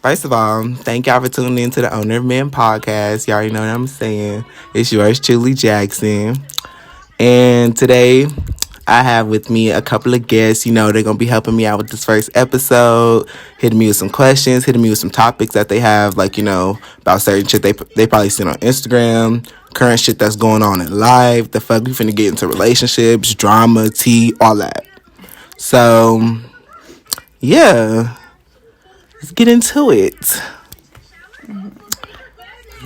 First of all, thank y'all for tuning in to the Owner of Men podcast. Y'all already know what I'm saying. It's yours, Julie Jackson. And today, I have with me a couple of guests. They're going to be helping me out with this first episode, hitting me with some questions, hitting me with some topics that they have, about certain shit they probably seen on Instagram, current shit that's going on in life, the fuck we finna get into relationships, drama, tea, all that. So, yeah. Let's get into it.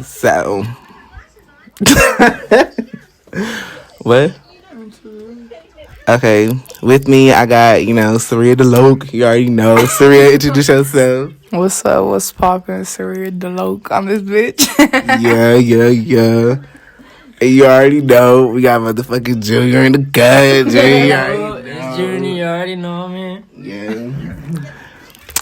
So, what? Okay, with me I got Saria DeLoke. You already know. Saria, introduce yourself. What's up? What's poppin'? Saria DeLoke. I'm this bitch. Yeah. And you already know we got motherfucking Junior in the cut. Junior, you already know, man. Yeah.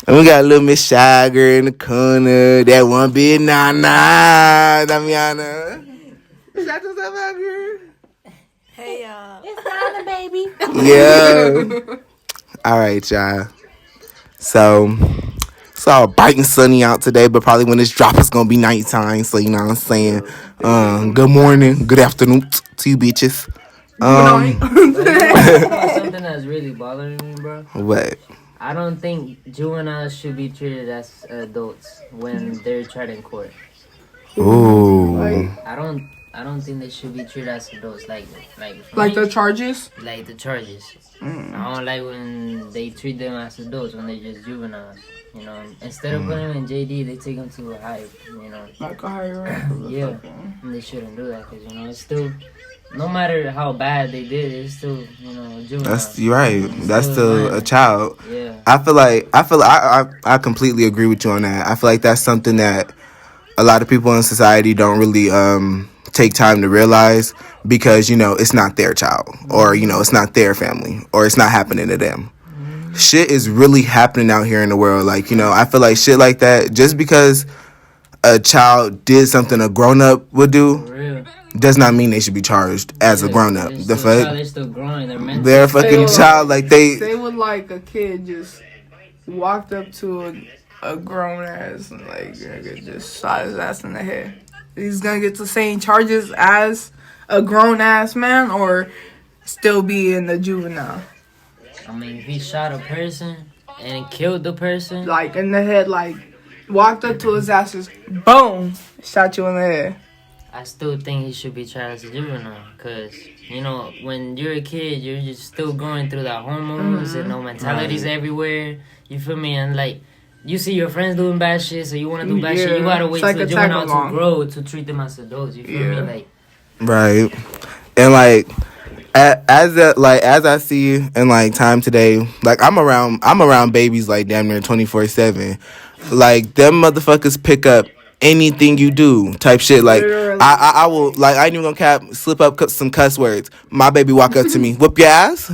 And we got a little Miss Shy Girl in the corner. That one big Nana, Damiana. Shout yourself out, girl. Hey, y'all. It's Nana, baby. Yeah. All right, y'all. So, it's all bright and sunny out today, but probably when this drop, it's going to be nighttime. So, you know what I'm saying? Good morning, good afternoon to you bitches. Something that's really bothering me, bro. What? I don't think juveniles should be treated as adults when they're tried in court. Ooh. I don't think they should be treated as adults. Like the charges? Like the charges. I don't like when they treat them as adults when they're just juveniles. Instead of putting them in JD, they take them to a high. Like a higher rank. Yeah, and they shouldn't do that because it's still. No matter how bad they did, it's still, a juvenile. You're right. That's still a child. Yeah. I completely agree with you on that. I feel like that's something that a lot of people in society don't really take time to realize because, it's not their child or, it's not their family or it's not happening to them. Shit is really happening out here in the world. I feel like shit like that, just because a child did something a grown-up would do, does not mean they should be charged as a grown-up. They're still growing. They're a fucking child. They would like a kid just walked up to a grown ass and just shot his ass in the head. He's gonna get the same charges as a grown ass man or still be in the juvenile. I mean, if he shot a person and killed the person, in the head, walked up to his ass, just boom, shot you in the head. I still think he should be tried as a juvenile because, when you're a kid, you're just still going through that hormones and mentalities everywhere. You feel me? And, you see your friends doing bad shit, so you want to do bad shit. You got to wait till juvenile to grow to treat them as adults. You feel me? Right. And, as I see in, time today, I'm around babies, damn near 24/7. Them motherfuckers pick up anything you do type shit. I will, I ain't even gonna slip up some cuss words. My baby walk up to me, whoop your ass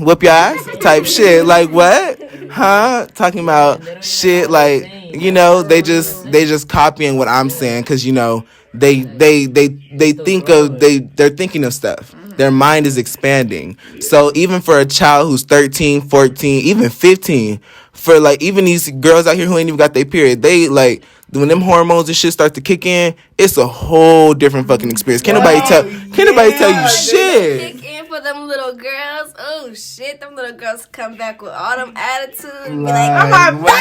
type shit. What? Huh? Talking about shit they just copying what I'm saying because they're thinking of stuff. Their mind is expanding. So even for a child who's 13, 14, even 15, for even these girls out here who ain't even got their period, they when them hormones and shit start to kick in, it's a whole different fucking experience. Can't nobody tell you shit. Kick in for them little girls. Oh shit, them little girls come back with all them attitudes. Be I'm not what?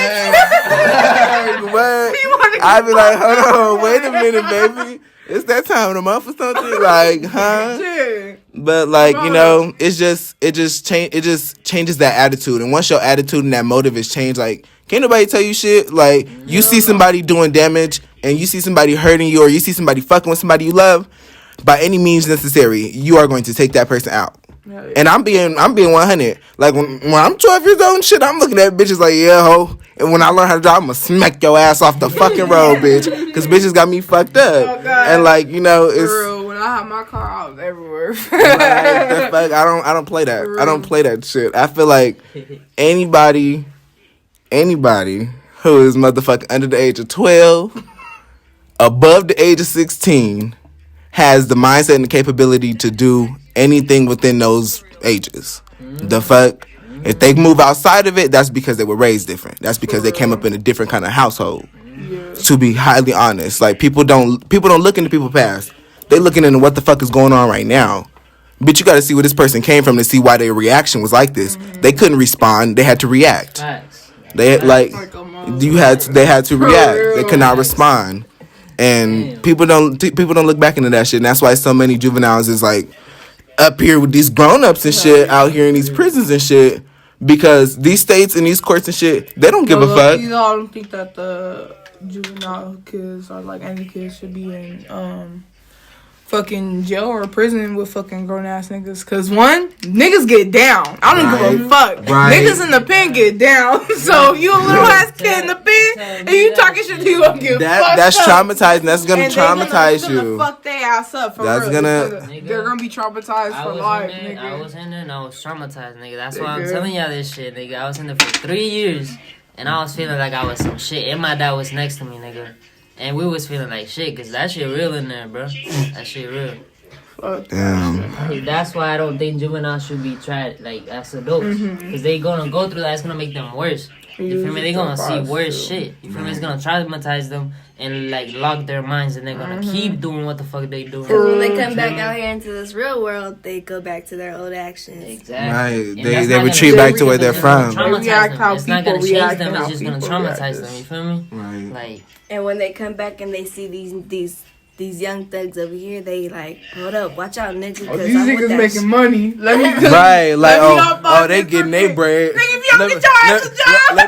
I be like, hold on, wait a minute, baby. It's that time of the month or something, huh? But it just changes that attitude. And once your attitude and that motive is changed, can't nobody tell you shit. You see somebody doing damage and you see somebody hurting you or you see somebody fucking with somebody you love, by any means necessary, you are going to take that person out. Yeah. And I'm being 100. When I'm 12 years old and shit, I'm looking at bitches yeah, ho. And when I learn how to drive, I'm gonna smack your ass off the fucking road, bitch. Because bitches got me fucked up. Oh, and it's... For real, when I have my car, I was everywhere. I don't play that. I don't play that shit. I feel like anybody who is motherfucking under the age of 12, above the age of 16, has the mindset and the capability to do anything within those ages. The fuck? If they move outside of it, that's because they were raised different. That's because they came up in a different kind of household. Yeah. To be highly honest, like people don't look into people's past. They looking into what the fuck is going on right now. But you got to see where this person came from to see why their reaction was like this. They couldn't respond; they had to react. They like they had to react. They could not respond, and people don't look back into that shit. And that's why so many juveniles is like up here with these grown ups and shit out here in these prisons and shit. Because these states and these courts and shit, they don't give a fuck. I don't think that the juvenile kids or like any kids should be in fucking jail or prison with fucking grown ass niggas. Cause one, niggas get down. I don't give a fuck. Right. Niggas in the pen get down. So you a little ass kid in the pen and you talking shit, you gonna get fucked that's up. traumatizing. That's gonna traumatize you. Fuck their ass up for that's real. Gonna. They're gonna be traumatized for life. Nigga. I was in there and I was traumatized, nigga. That's why I'm telling y'all this shit, nigga. I was in there for 3 years and I was feeling like I was some shit. And my dad was next to me, nigga. And we was feeling like shit, cause that shit real in there, bro. That shit real. Damn. That's why I don't think juveniles should be tried like as adults, cause they gonna go through that. It's gonna make them worse. You feel me? They gonna see worse shit. You feel me? It's gonna traumatize them and like lock their minds, and they're gonna keep doing what the fuck they doing. Cause when they come back out here into this real world, they go back to their old actions. Exactly. Right. They retreat back to where they're from. It's not gonna change them. It's just gonna traumatize them. You feel me? Right. Like. And when they come back and they see these young thugs over here, they like, hold up, watch out, nigga. Oh, these niggas making money. Let me right, like they getting their bread. Let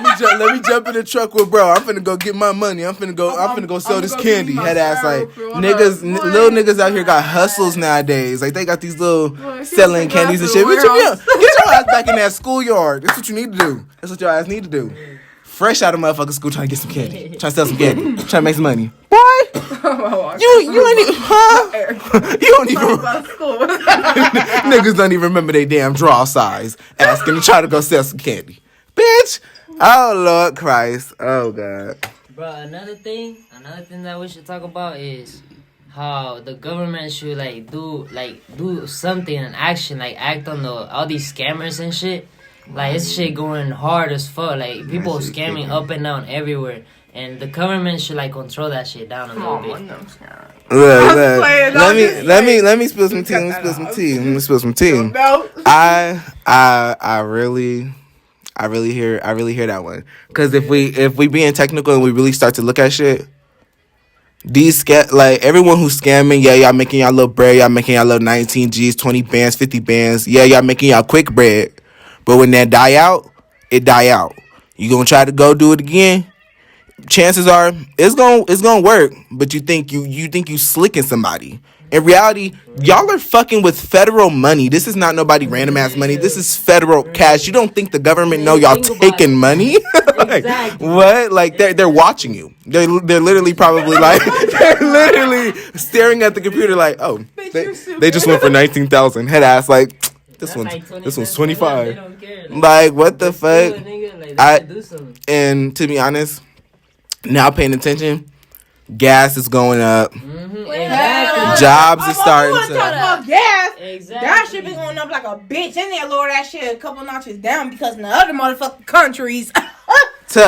me jump in the truck with bro. I'm finna go get my money. I'm finna go sell this candy. Head ass like little niggas out here got hustles nowadays. Like they got these little selling candies and shit. Get your ass back in that schoolyard. That's what you need to do. That's what your ass need to do. Fresh out of motherfucking school trying to get some candy. Trying to sell some candy. Trying to make some money. What? You ain't even, huh? You don't even, niggas don't even remember their damn draw size. Asking to try to go sell some candy. Bitch. Oh, Lord Christ. Oh, God. Bro, another thing that we should talk about is how the government should do something and action, like act on all these scammers and shit. Like, this shit going hard as fuck. Like, people scamming up and down everywhere. And the government should, like, control that shit down a little bit. Let me spill some tea. I really hear that one. Because if we being technical and we really start to look at shit, everyone who's scamming, yeah, y'all making y'all little bread, y'all making y'all little 19 G's, 20 bands, 50 bands, yeah, y'all making y'all quick bread. But when that die out, it die out. You gonna try to go do it again? Chances are it's gonna work. But you think you slicking somebody. In reality, y'all are fucking with federal money. This is not nobody random ass money. This is federal cash. You don't think the government know y'all taking money? Like, exactly. What? Like they're watching you. They're literally probably like they're literally staring at the computer like, oh, they just went for 19,000. Head ass like. This one's 25. Like what the fuck? And to be honest, now paying attention, gas is going up. Exactly. Jobs is starting to. Gas. Exactly. That shit been going up like a bitch. And they lower that shit a couple notches down because in the other motherfucking countries. To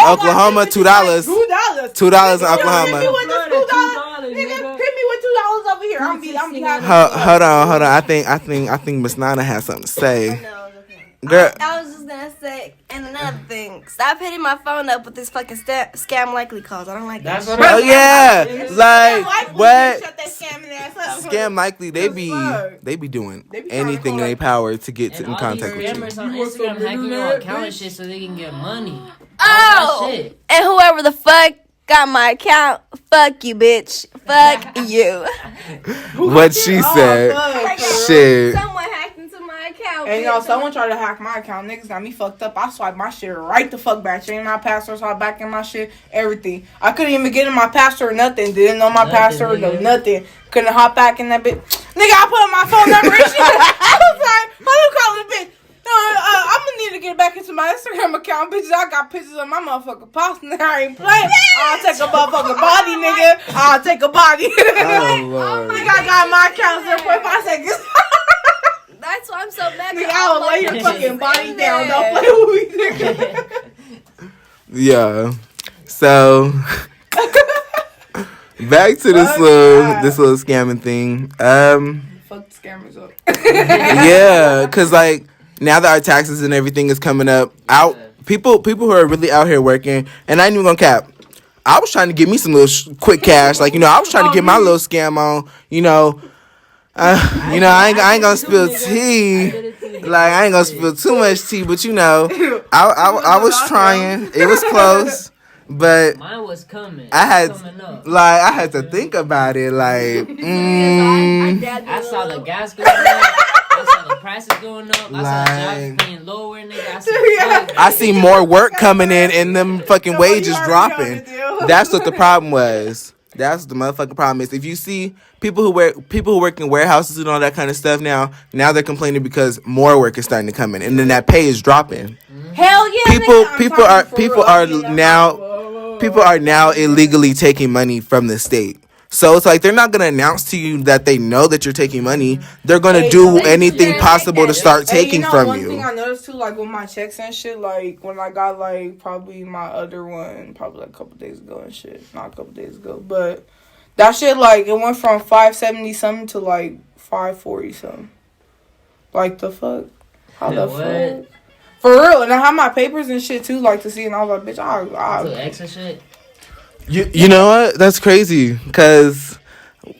Oklahoma, $2. $2 in Oklahoma. Hit me with $2 over here. I'm be happy. Hold on. I think Miss Nana has something to say. Girl, I was just gonna say, and another thing, stop hitting my phone up with this fucking scam likely calls. I don't like that. Oh yeah, like what? Scam likely, they be doing anything in their power to get in contact with you. Scammers on Instagram hacking your account and shit so they can get money. Oh, and whoever the fuck got my account, fuck you, bitch. Fuck you. What she said. Shit. Someone hacked into my account. And someone tried to hack my account. Niggas got me fucked up. I swiped my shit right the fuck back. Changed my password, swiped back in my shit, everything. I couldn't even get in my password or nothing. Didn't know my password, no nothing. Couldn't hop back in that bitch. Nigga, I put in my phone number and shit. I was like, who you calling the bitch? I'm gonna need to get back into my Instagram account, bitches. I got pictures of my motherfucking post and I ain't playing. I'll take a motherfucking body, nigga. I'll take a body. Oh, Lord. Nigga, I got my account 0.5 seconds. That's why I'm so mad. Nigga, I will lay your fucking body down. Don't play with me, nigga. Yeah. So. Back to this little scamming thing. Fuck the scammers up. Yeah, cause like now that our taxes and everything is coming up, people who are really out here working, and I ain't even gonna cap. I was trying to get me some little quick cash, like I was trying to get my little scam on, I ain't gonna spill tea. Like I ain't gonna spill too much tea, but I was trying. It was close, but mine was coming. I I had to think about it. Like, I saw the gas going up. I saw the prices going up. I saw the jobs being lower, nigga. I see more work coming in and them fucking wages dropping. That's what the problem was. That's what the motherfucking problem is. If you see people who work in warehouses and all that kind of stuff now they're complaining because more work is starting to come in, and then that pay is dropping. Hell yeah. People are now illegally taking money from the state. So it's like they're not gonna announce to you that they know that you're taking money. They're gonna do anything possible to start taking from one you. Thing I noticed too, like with my checks and shit, like when I got like probably my other one, probably like a couple days ago and shit. Not a couple days ago, but that shit like it went from 570 something to like 540 something. Like the fuck? How the fuck? For real, and I have my papers and shit too, like to see, and I was like, bitch, I extra shit. You know what? That's crazy, because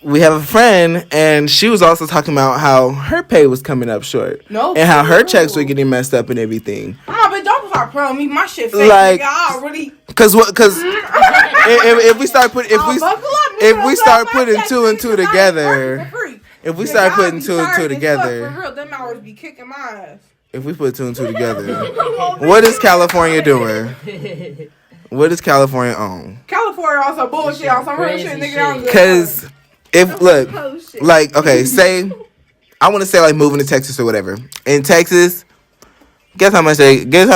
we have a friend, and she was also talking about how her pay was coming up short. And how her checks were getting messed up and everything. But don't start playing with me. My shit fake. Like, I already... Because if we start putting two and two together, if we start putting two and two together, for real, them hours be kicking my ass. If we put two and two together, what is California doing? What is California on? California also bullshit on some real shit, nigga. Because say I want to say like moving to Texas or whatever. In Texas, guess how much they get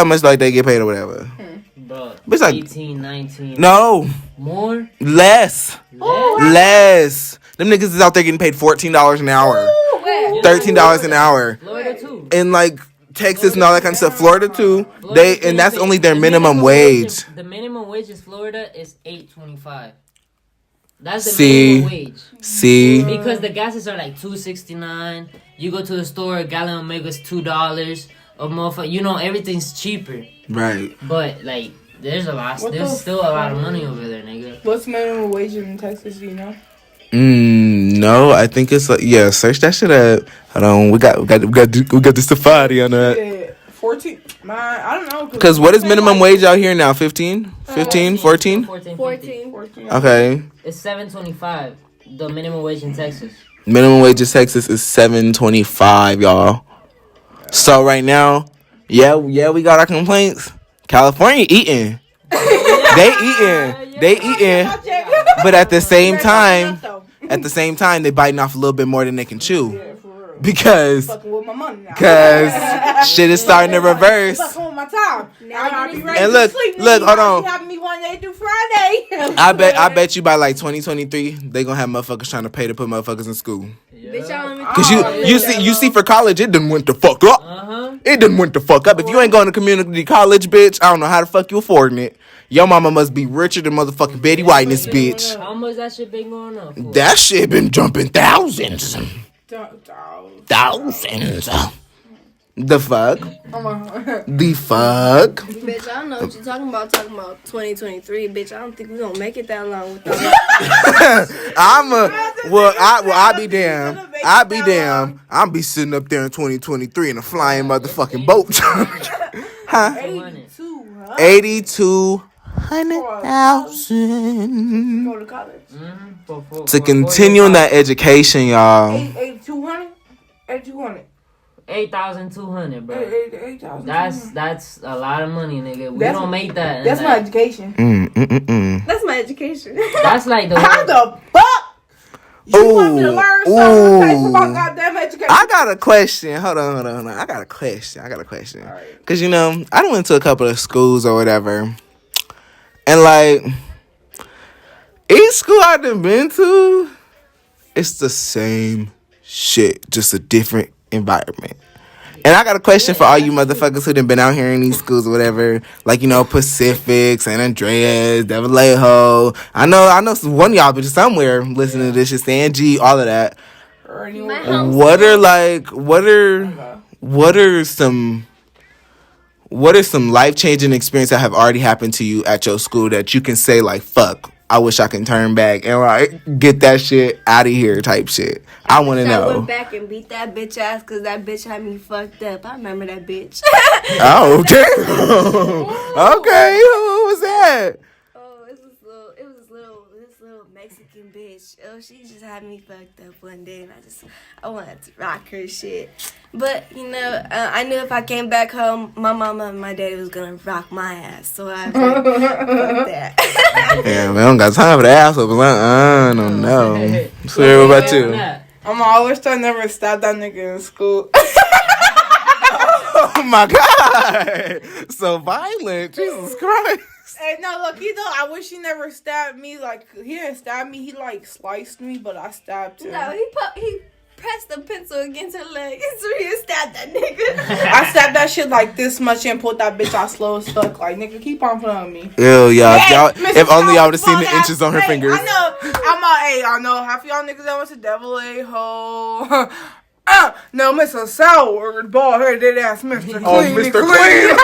paid or whatever. Bro, it's like 18, 19. No. More? Less. Less. Them niggas is out there getting paid $14 an hour. $13 an hour. Florida too. And like Texas and all that kind of stuff. Florida too. And that's only their minimum wage. The minimum wage in Florida is $8.25. That's the minimum wage. See? Because the gases are like $2.69. You go to the store, a gallon of milk is $2. A motherfucker, everything's cheaper. Right. But like, there's still a lot of money over there, nigga. What's minimum wage in Texas? Do you know? No, I think it's like search that shit up. Hold on, we got the safari on that. 14. Man, I don't know. Because what is minimum wage out here now? 15? 15? 14? 14. Okay. It's $7.25. The minimum wage in Texas. Minimum wage in Texas is $7.25, y'all. So right now, we got our complaints. California eating. They eating. But at the same time, they biting off a little bit more than they can chew. Because shit is starting to reverse. And look, hold on. I bet you by like 2023, they gonna have motherfuckers trying to pay to put motherfuckers in school. Cause you see for college, it done went the fuck up. It done went the fuck up. If you ain't going to community college, bitch, I don't know how the fuck you affording it. Your mama must be richer than motherfucking Betty White in this bitch. How much that shit been going up for? That shit been jumping thousands. Thousands. The fuck? The fuck? Bitch, I don't know what you're talking about. Talking about 2023, bitch. I don't think we're gonna make it that long without. I'll be damn. I'll be sitting up there in 2023 in a flying motherfucking boat. Huh? 82,000. Go to college. To continue in that education, y'all. 8,200. 8,200, bro. 8,200. That's a lot of money, nigga. We don't make that. That's my education. That's my education. That's like the how the fuck? You want me to learn something about goddamn education? I got a question. Hold on. I got a question. Right. Cause I done went to a couple of schools or whatever, and like each school I done been to, it's the same shit, just a different environment. And I got a question for all you motherfuckers who done been out here in these schools or whatever. Like, you know, Pacific, San Andreas, Devil Vallejo. I know one of y'all bitches somewhere listening to this shit, San G, all of that. What are some life-changing experiences that have already happened to you at your school that you can say, like, fuck, I wish I can turn back and, like, get that shit out of here type shit? I want to know. I went back and beat that bitch ass because that bitch had me fucked up. I remember that bitch. Oh, damn. Okay, who was that? Oh, it was this little Mexican bitch. Oh, she just had me fucked up one day, and I wanted to rock her shit. But, you know, I knew if I came back home, my mama and my daddy was gonna rock my ass. So I fuck that. Yeah, we don't got time for the asshole. I don't know. So, what about you? I wish I never stabbed that nigga in school. Oh my God. So violent. Jesus Christ. Hey, no, look, I wish he never stabbed me. Like, he didn't stab me. He, like, sliced me, but I stabbed him. No, he pressed the pencil against her leg, so he stabbed that nigga. I stabbed that shit like this much and pulled that bitch out slow as fuck. Like, nigga, keep on playing with me. Ew, y'all. Hey, If only y'all would have seen the inches on her fingers. I know. Half y'all niggas that went to Devil A-Ho. No, Mr. Sour, bald headed ass Mr. Clean. Oh, Mr. Clean.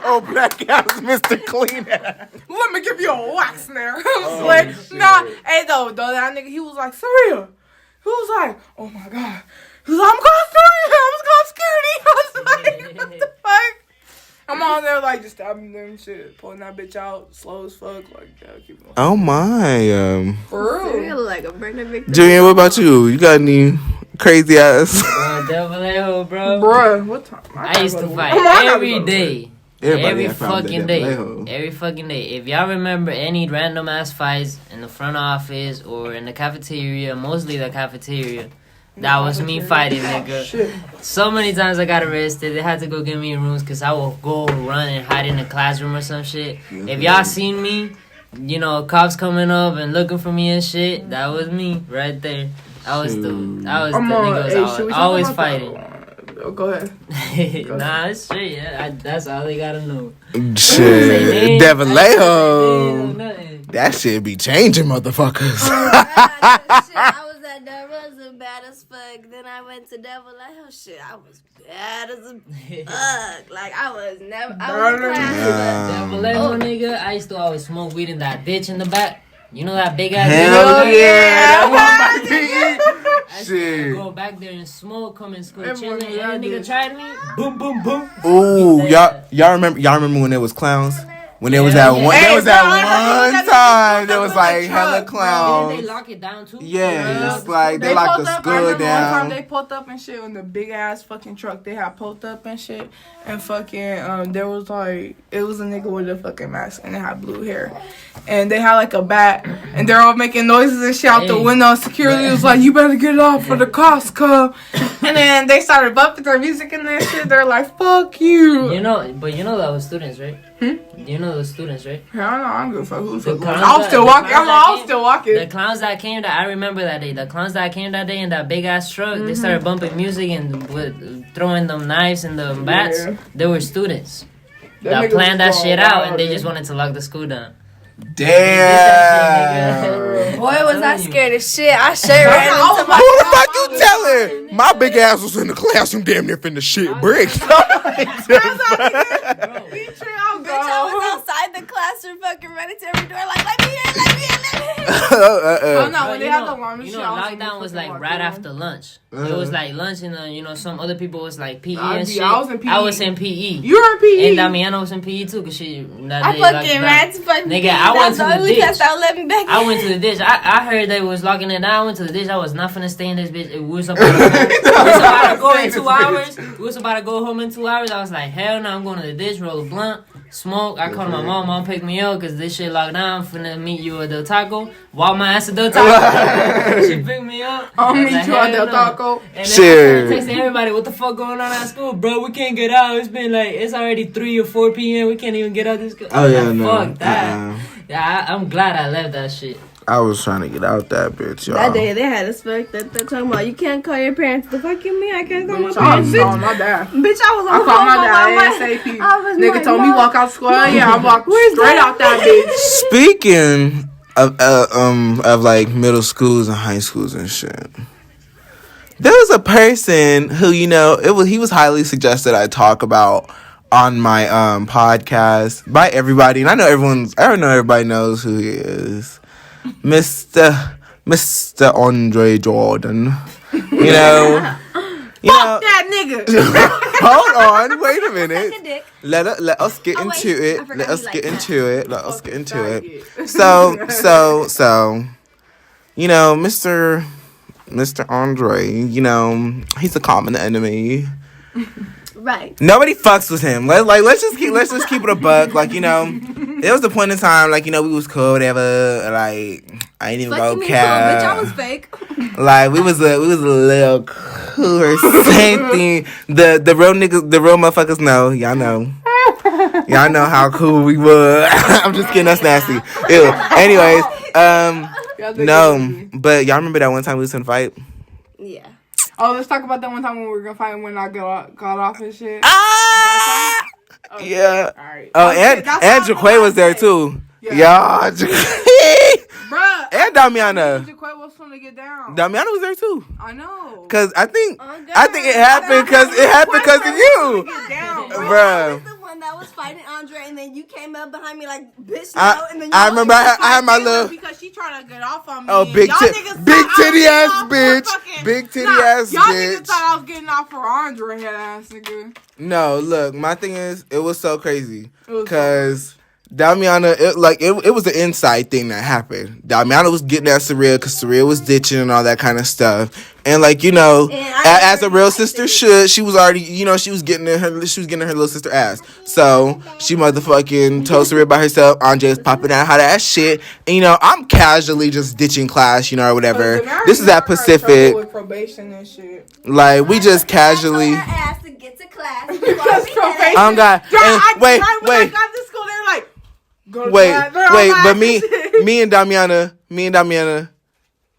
Oh, black ass Mr. Clean. Let me give you a wax there. Hey, though, that nigga, he was like, Surreal. He was like, oh my God. He was like, I'm called security. I was like, what the fuck? I'm on there like just stabbing them and shit, pulling that bitch out slow as fuck. Like, yeah, keep going. Oh my. For real. Like a Brenda Victor. Julian, what about you? You got any crazy ass? Devil A-ho, bro. Bruh, what time? I used to fight every day. Every fucking day. Every fucking day. If y'all remember any random ass fights in the front office or in the cafeteria, mostly the cafeteria, that was me fighting, nigga. Shit. So many times I got arrested. They had to go get me in rooms because I will go run and hide in the classroom or some shit. If y'all seen me, you know, cops coming up and looking for me and shit, that was me right there. I was the nigga always fighting. Oh, go ahead. Nah, it's straight. Yeah, that's all they gotta know. Shit, Devil A-ho. That shit be changing, motherfuckers. I was at Devil bad as fuck. Then I went to Devil A-ho. Shit, I was bad as a fuck. Like I was never. I was in class. Devil A-ho, nigga. I used to always smoke weed in that ditch in the back. You know that big ass. Hell yeah! Shit. Go back there and smoke, come in school chilling. Any nigga tried me, boom, boom, boom. Ooh, y'all remember when there was clowns? When there was that one, time there was like hella clowns. Didn't they lock it down too? Yeah, it's like they locked the school down. One time they pulled up and shit on the big ass fucking truck. They had pulled up and shit, and fucking there was like it was a nigga with a fucking mask and they had blue hair, and they had like a bat, and they're all making noises and shit out the window. Security was like, "You better get off for the cops come," and then they started bumping their music and that shit. They're like, "Fuck you." You know that was students, right? You know those students, right? Hell no, I don't give a fuck who's I was still walking. I was still walking. The clowns that came I remember that day. The clowns that came that day in that big ass truck, they started bumping music and throwing them knives and the bats. Yeah. They were students that planned that shit out, and they just wanted to lock the school down. Damn. Boy, was I scared as shit. I straight ran into my Who the fuck you telling? My big ass was in the classroom damn near finna shit brick. Bitch, I was outside the classroom fucking running to every door like, let me in. Oh no, when they had the alarm shit. You know, lockdown was like right after lunch. It was like lunch and some other people was like PE and shit. I was in PE. I was in PE. You were in PE? And Damiana was in PE too, cause she I fucking ran to fucking nigga, I went to the ditch. I went to the ditch. I heard they was locking it down. I went to the ditch. I was not finna stay in this bitch. We was about to go in 2 hours. We was about to go home in 2 hours. I was like, hell no, I'm going to the ditch, roll a blunt, smoke. I called my mom. Mom picked me up because this shit locked down. I'm finna meet you at Del Taco. Walk my ass to Del Taco. She picked me up. I'll meet you at Del Taco. And then I texted everybody, what the fuck going on at school? Bro, we can't get out. It's already 3 or 4 p.m. We can't even get out this school. Oh, yeah, no. Fuck that. Yeah, I'm glad I left that shit. I was trying to get out that bitch, y'all. That day they had us fucked up. They're talking about you can't call your parents. The fuck you mean I can't call my I parents? was calling my dad. Bitch, I was on I the called phone my with dad ASAP. I was Nigga like, told me Mom, walk out school. Yeah, I walked Where's straight that? out that bitch. Speaking of like middle schools and high schools and shit, there was a person who, you know, he was highly suggested I talk about on my podcast by everybody, and I know everybody knows who he is, Mr. Andre Jordan. You know. Fuck that nigga. Hold on, wait a minute. Suck a dick. Let us get Oh, wait, into I it. forgot Let you us like get that. into it. Let us get into it. Faggot. So, you know, Mr. Andre, you know, he's a common enemy. Right. Nobody fucks with him. Let's just keep it a buck. Like, you know, there was a point in time, like, you know, we was cool, whatever. Like, I ain't even Fuck go you mean, cap. bitch, I was fake. Like, we was a little cooler. Same thing. The real niggas, the real motherfuckers know. Y'all know. Y'all know how cool we were. I'm just kidding. That's nasty. Ew. Anyways, no. But y'all remember that one time we was in a fight? Yeah. Oh, let's talk about that one time when we were gonna fight when I got off and shit. Ah! Okay. Yeah. All right. Oh, Okay, and that's all Jaquay I was there say. too. Yeah. Y'all, Bruh. and Damiana. Jaquay was trying to get down. Damiana was there too. I know. Cause I think Oh, God. it happened because of you, Get down, bro. I bruh. was the one that was fighting Andre, and then you came up behind me like, bitch, no. I- And then I remember I had my Taylor little because she trying to get off on me. oh and big y'all niggas big thought I was titty getting ass off for bitch, fucking- big titty Nah, ass y'all niggas bitch. thought I was getting off for Andre head ass nigga. No, look, my thing is, it was so crazy It was so because Damiana, it was an inside thing that happened. Damiana was getting at Surreal because Surreal was ditching and all that kind of stuff. And like, you know, as a real sister should, she was already, you know, she was getting her little sister ass. So she motherfucking told Surreal by herself. Andre was popping out how that shit. And you know, I'm casually just ditching class, you know, or whatever. This is at Pacific. With probation and shit. Like we just casually. I told her ass to get to class. Because probation. Oh God! When And wait. I got to school, they were like, go to Wait, class. They're but all me and Damiana,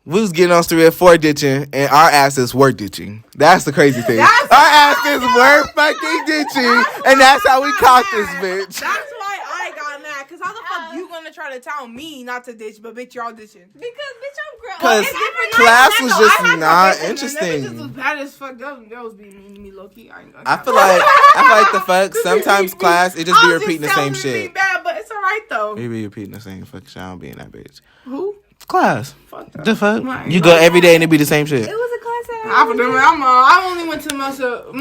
we was getting on 3 or 4 ditching, and our asses were ditching. That's the crazy thing. Our asses were fucking ditching, and that's how we caught this bitch. That's why I got mad. Because how the fuck you gonna try to tell me not to ditch, but bitch, y'all ditching? Because, bitch, I'm grown. Because It's different. class I was know, just I had not probation, and them bitches interesting. was bad as fuck. Those be mean to me low key. I ain't gonna I cap. feel like the fuck. Sometimes class it just be repeating the same shit. Bad, but it's alright though. We be repeating the same fuck shit. I don't be in that bitch. Who? Class. Fuck that. The fuck? Right. You go every day and it be the same shit. It was a class I only went to most of.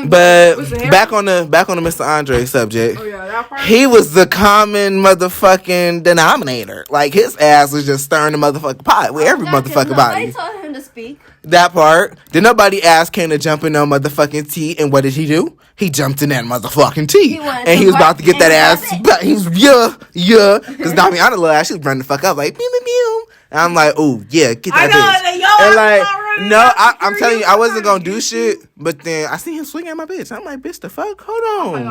But what's the hair? back on the Mr. Andre subject. Oh yeah, that part. He was the common motherfucking denominator. Like his ass was just stirring the motherfucking pot with every motherfucking Nobody body. told him to speak. That part. Did nobody ask him to jump in no motherfucking tea? And what did he do? He jumped in that motherfucking tea. And he was about to get that ass. But he was yeah. Because Damiana little ass, she was running the fuck up like pew pew pew. And I'm like, oh yeah, get that bitch. And like, no, I'm telling you, I wasn't gonna do shit. But then I see him swing at my bitch. I'm like, bitch, the fuck? Hold on.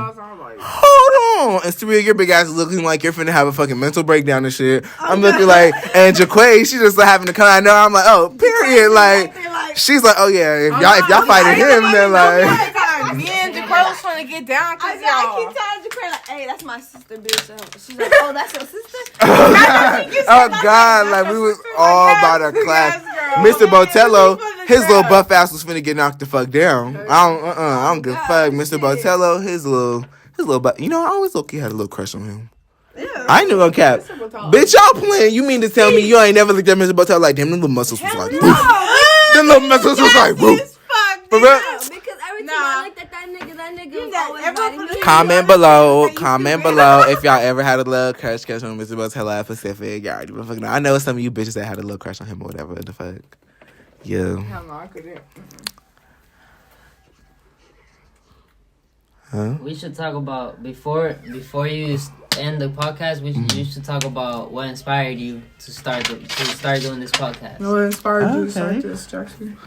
And Surreal, your big ass is looking like you're finna have a fucking mental breakdown and shit. I'm looking like, and Jaquay, she just having to come. I know. I'm like, oh, period. Like, she's like, oh yeah, if y'all fighting him, then like. Me and Jaquay was trying to get down because I keep telling Jaquay, like, hey, that's my sister, bitch. She's like, oh, that's your sister? Oh God, like we was all about our class. Mr. Botello, his little buff ass was finna get knocked the fuck down. I don't give a fuck. Mr. Botello, his little butt. You know, I always low-key had a little crush on him. I ain't even gonna cap. Bitch, y'all playing. You mean to tell me you ain't never looked at Mr. Botello like them little muscles was like, them little muscles was like, woo. For real? Because every time I looked at that nigga was always biting me. Comment below if y'all ever had a little crush on Mr. Botello at Pacific. Y'all already fucking know. I know some of you bitches that had a little crush on him or whatever the fuck. Yeah. Hell no, I couldn't. Huh? We should talk about before you end the podcast. You should talk about what inspired you to start doing this podcast. What inspired you to start this, Jackson?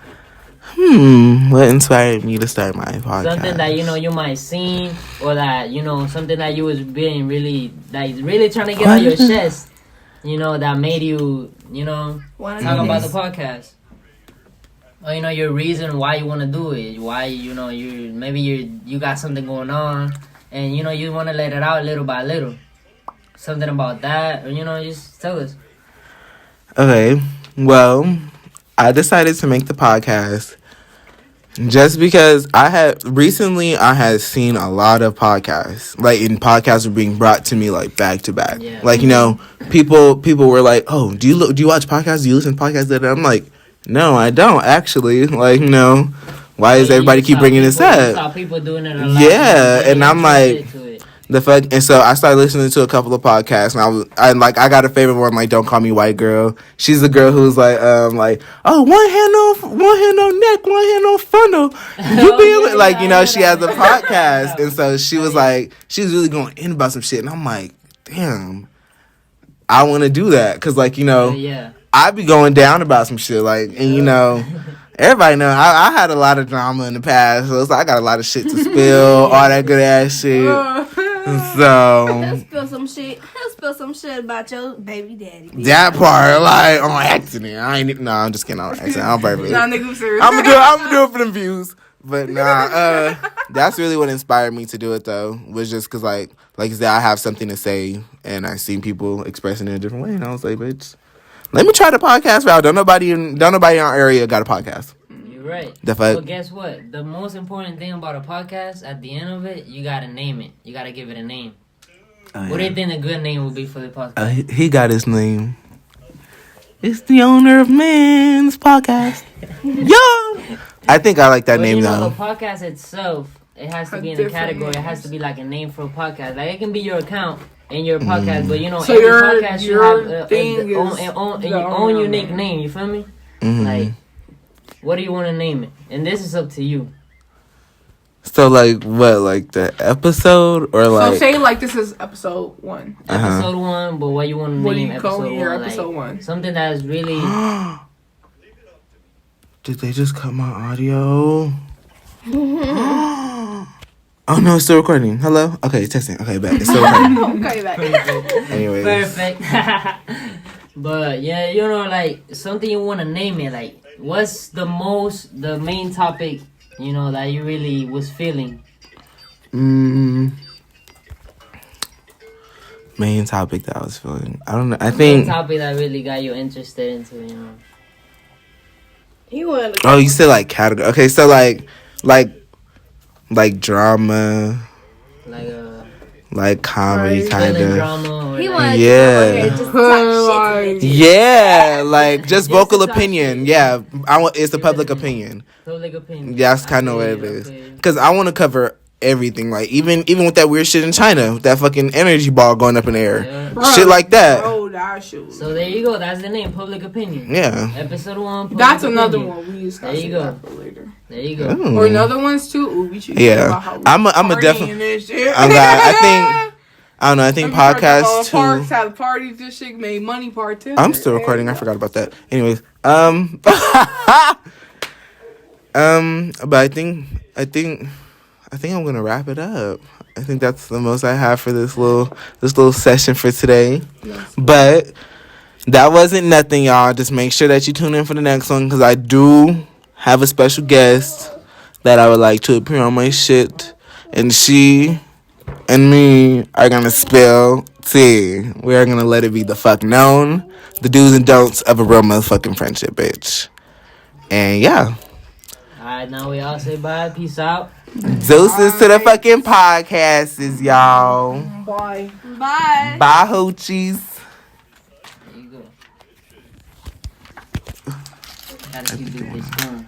What inspired me to start my podcast? Something that you might seen, or that something that you was being really trying to get on your chest. that made you, talk about the podcast? Or, your reason why you want to do it. Why, you got something going on. And, you want to let it out little by little. Something about that. Or, just tell us. Okay. Well, I decided to make the podcast just because I had seen a lot of podcasts. Like, and podcasts were being brought to me, like, back to back. Yeah. Like, people were like, oh, do you watch podcasts? Do you listen to podcasts? And I'm like, no, I don't actually. Like, why does everybody keep bringing this up? I saw people doing it a lot. Yeah, and I'm like, the fuck. And so I started listening to a couple of podcasts, and I got a favorite one, like Don't Call Me White Girl. She's the girl who's like, oh, one hand on neck, one hand on funnel. You be she has a podcast, and so she was like, she was really going in about some shit, and I'm like, damn, I want to do that, cause I be going down about some shit, everybody know I had a lot of drama in the past, so it's like I got a lot of shit to spill, all that good ass shit. So He'll spill some shit. He'll spill some shit about your baby daddy. That part, like, on accident. I'm just kidding, on accident. I'm perfect. Nah, nigga, serious. I'm gonna do it for them views. But nah, that's really what inspired me to do it though. Was just cause like you said, I have something to say, and I seen people expressing it a different way, and I was like, bitch, let me try the podcast route. Don't nobody in our area got a podcast. You're right. But guess what? The most important thing about a podcast, at the end of it, you gotta name it. You gotta give it a name. What do you think a good name would be for the podcast? He got his name. It's the owner of Man's Podcast. Yo! I think I like that name though. The podcast itself, it has to be in a category. It has to be like a name for a podcast. Like, it can be your account and your podcast, but so every your podcast should have your own unique name. You feel me? Mm-hmm. Like, what do you want to name it? And this is up to you. So like what? Like the episode or like? So say like this is episode 1. Episode 1, but what you want to name? What do you call episode your 1? episode like, 1? Something that is really. Did they just cut my audio? Oh no, it's still recording. Hello? Okay, testing. Okay, back. It's still recording. Okay, back. Anyways. Perfect. But yeah, like something you want to name it. Like, what's the main topic, that you really was feeling? Main topic that I was feeling. I don't know. I think. Main topic that really got you interested into, Oh, you said like category. Okay, so like drama, like comedy, kind of. Drama. He wanted yeah. to just talk shit. Yeah, like just vocal opinion. Yeah, it's the public opinion. Public opinion. Yeah, that's kind of what it is. Because I want to cover everything, like even with that weird shit in China, with that fucking energy ball going up in the air, shit like that. Oh, that shit. So there you go. That's the name, public opinion. Yeah. Episode 1. That's another one we discuss. There you go. For later. There you go. Ooh. Or another ones too. Ooh, we should. Yeah, I'm a definitely. I don't know. I think podcast too. Parks have parties. This shit made money. Part 2. I'm still recording. I forgot about that. Anyways, but I think I'm gonna wrap it up. I think that's the most I have for this little session for today. Yes. But that wasn't nothing, y'all. Just make sure that you tune in for the next one, because I do have a special guest that I would like to appear on my shit, and she and me are gonna spill tea. We are gonna let it be the fuck known, the do's and don'ts of a real motherfucking friendship, bitch. And yeah. Alright, now we all say bye. Peace out. Deuces to the fucking podcasts, y'all. Bye. Bye. Bye, hoochies. There you go. Gotta keep this going.